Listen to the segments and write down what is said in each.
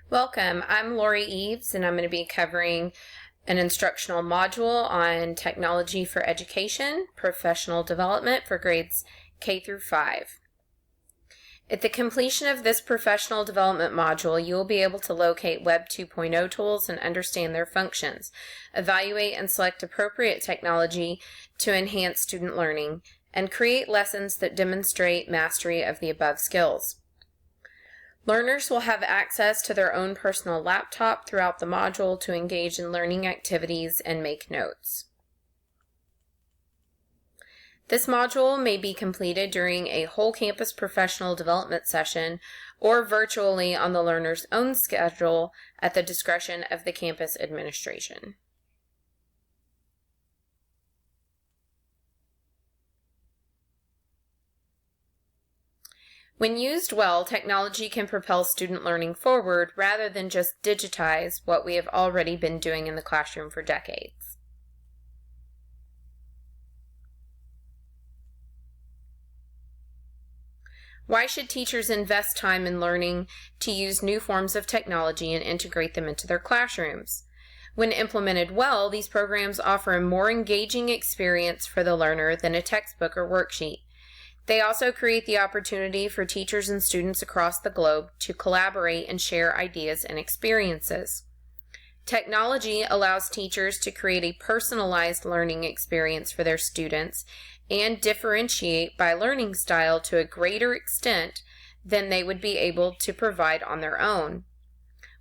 Welcome, I'm Lori Eves, and I'm going to be covering an instructional module on technology for education, professional development for grades K through 5. At the completion of this professional development module, you will be able to locate Web 2.0 tools and understand their functions, evaluate and select appropriate technology to enhance student learning, and create lessons that demonstrate mastery of the above skills. Learners will have access to their own personal laptop throughout the module to engage in learning activities and make notes. This module may be completed during a whole campus professional development session or virtually on the learner's own schedule at the discretion of the campus administration. When used well, technology can propel student learning forward rather than just digitize what we have already been doing in the classroom for decades. Why should teachers invest time in learning to use new forms of technology and integrate them into their classrooms? When implemented well, these programs offer a more engaging experience for the learner than a textbook or worksheet. They also create the opportunity for teachers and students across the globe to collaborate and share ideas and experiences. Technology allows teachers to create a personalized learning experience for their students and differentiate by learning style to a greater extent than they would be able to provide on their own.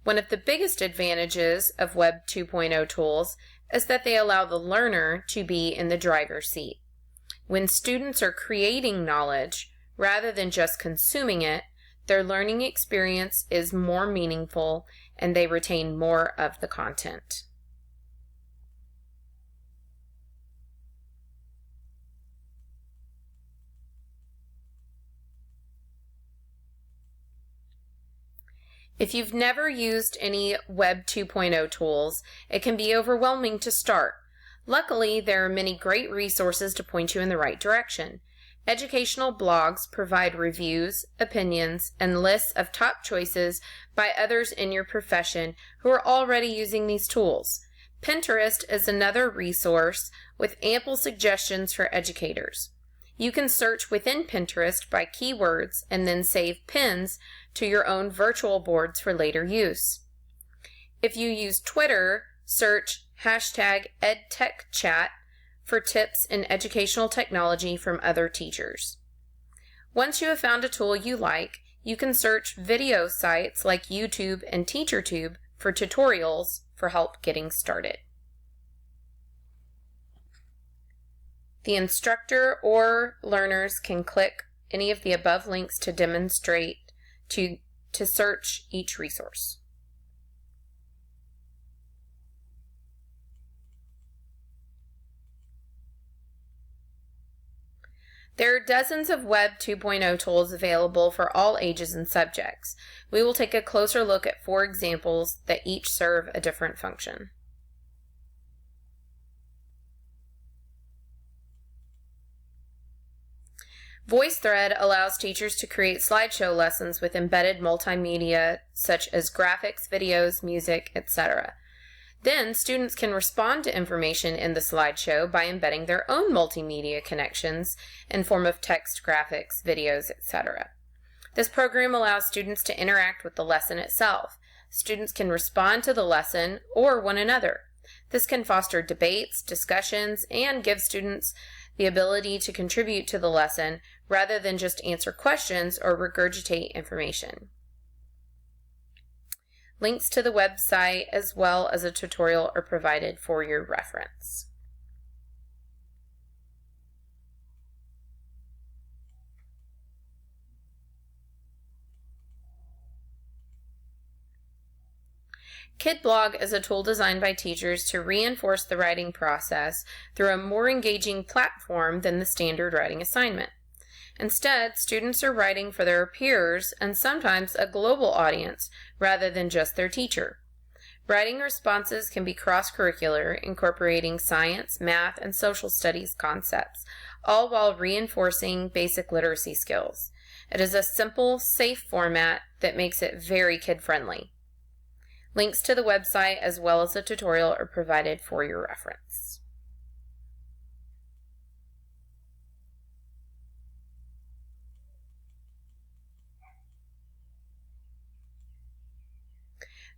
One of the biggest advantages of Web 2.0 tools is that they allow the learner to be in the driver's seat. When students are creating knowledge rather than just consuming it, their learning experience is more meaningful and they retain more of the content. If you've never used any Web 2.0 tools, it can be overwhelming to start. Luckily, there are many great resources to point you in the right direction. Educational blogs provide reviews, opinions, and lists of top choices by others in your profession who are already using these tools. Pinterest is another resource with ample suggestions for educators. You can search within Pinterest by keywords and then save pins to your own virtual boards for later use. If you use Twitter, search #EdTechChat for tips in educational technology from other teachers. Once you have found a tool you like, you can search video sites like YouTube and TeacherTube for tutorials for help getting started. The instructor or learners can click any of the above links to demonstrate to search each resource. There are dozens of Web 2.0 tools available for all ages and subjects. We will take a closer look at 4 examples that each serve a different function. VoiceThread allows teachers to create slideshow lessons with embedded multimedia such as graphics, videos, music, etc. Then, students can respond to information in the slideshow by embedding their own multimedia connections in form of text, graphics, videos, etc. This program allows students to interact with the lesson itself. Students can respond to the lesson or one another. This can foster debates, discussions, and give students the ability to contribute to the lesson rather than just answer questions or regurgitate information. Links to the website as well as a tutorial are provided for your reference. KidBlog is a tool designed by teachers to reinforce the writing process through a more engaging platform than the standard writing assignment. Instead, students are writing for their peers and sometimes a global audience rather than just their teacher. Writing responses can be cross-curricular, incorporating science, math, and social studies concepts, all while reinforcing basic literacy skills. It is a simple, safe format that makes it very kid-friendly. Links to the website as well as the tutorial are provided for your reference.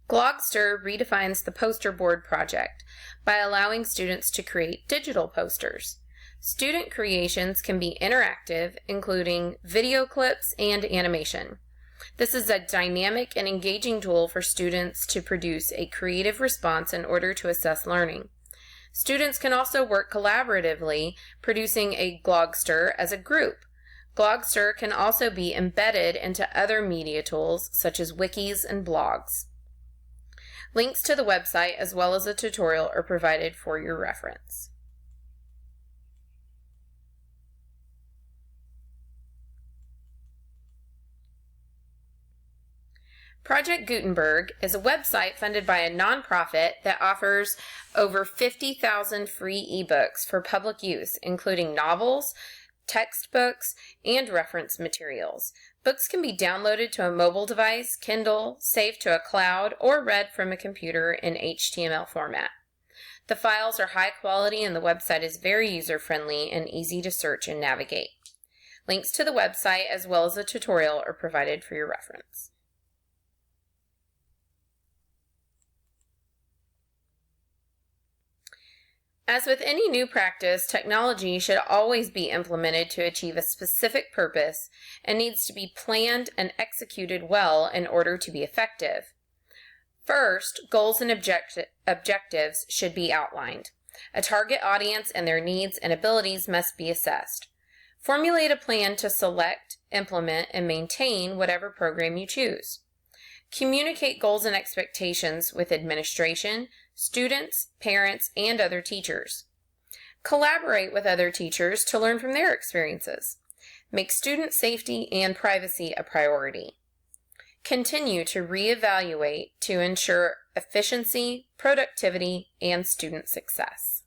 Glogster redefines the poster board project by allowing students to create digital posters. Student creations can be interactive, including video clips and animation. This is a dynamic and engaging tool for students to produce a creative response in order to assess learning. Students can also work collaboratively, producing a Glogster as a group. Glogster can also be embedded into other media tools such as wikis and blogs. Links to the website as well as a tutorial are provided for your reference. Project Gutenberg is a website funded by a nonprofit that offers over 50,000 free ebooks for public use, including novels, textbooks, and reference materials. Books can be downloaded to a mobile device, Kindle, saved to a cloud, or read from a computer in HTML format. The files are high quality and the website is very user-friendly and easy to search and navigate. Links to the website as well as a tutorial are provided for your reference. As with any new practice, technology should always be implemented to achieve a specific purpose and needs to be planned and executed well in order to be effective. First, goals and objectives should be outlined. A target audience and their needs and abilities must be assessed. Formulate a plan to select, implement, and maintain whatever program you choose. Communicate goals and expectations with administration, students, parents, and other teachers. Collaborate with other teachers to learn from their experiences. Make student safety and privacy a priority. Continue to reevaluate to ensure efficiency, productivity, and student success.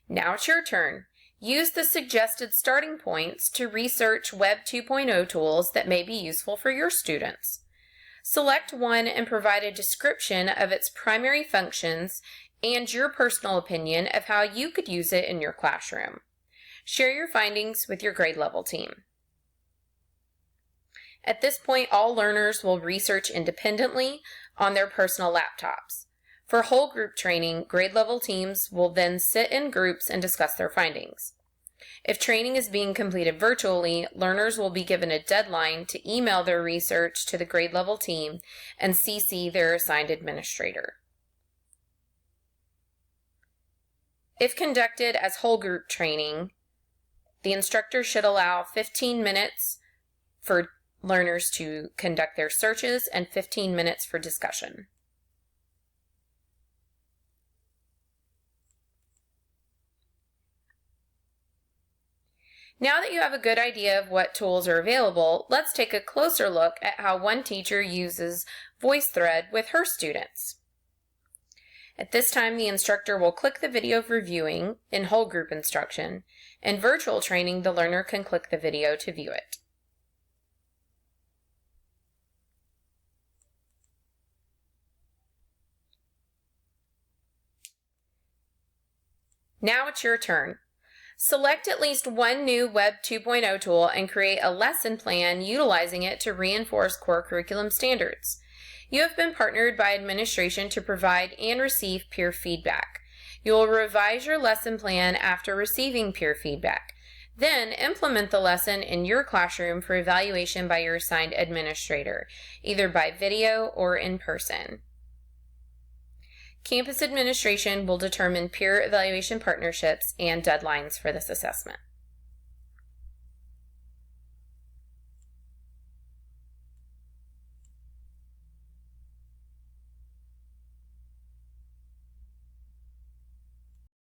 Now it's your turn. Use the suggested starting points to research Web 2.0 tools that may be useful for your students. Select one and provide a description of its primary functions and your personal opinion of how you could use it in your classroom. Share your findings with your grade level team. At this point, all learners will research independently on their personal laptops. For whole group training, grade level teams will then sit in groups and discuss their findings. If training is being completed virtually, learners will be given a deadline to email their research to the grade level team and CC their assigned administrator. If conducted as whole group training, the instructor should allow 15 minutes for learners to conduct their searches and 15 minutes for discussion. Now that you have a good idea of what tools are available, let's take a closer look at how one teacher uses VoiceThread with her students. At this time, the instructor will click the video for viewing in whole group instruction. In virtual training, the learner can click the video to view it. Now it's your turn. Select at least one new Web 2.0 tool and create a lesson plan utilizing it to reinforce core curriculum standards. You have been partnered by administration to provide and receive peer feedback. You will revise your lesson plan after receiving peer feedback. Then implement the lesson in your classroom for evaluation by your assigned administrator, either by video or in person. Campus administration will determine peer evaluation partnerships and deadlines for this assessment.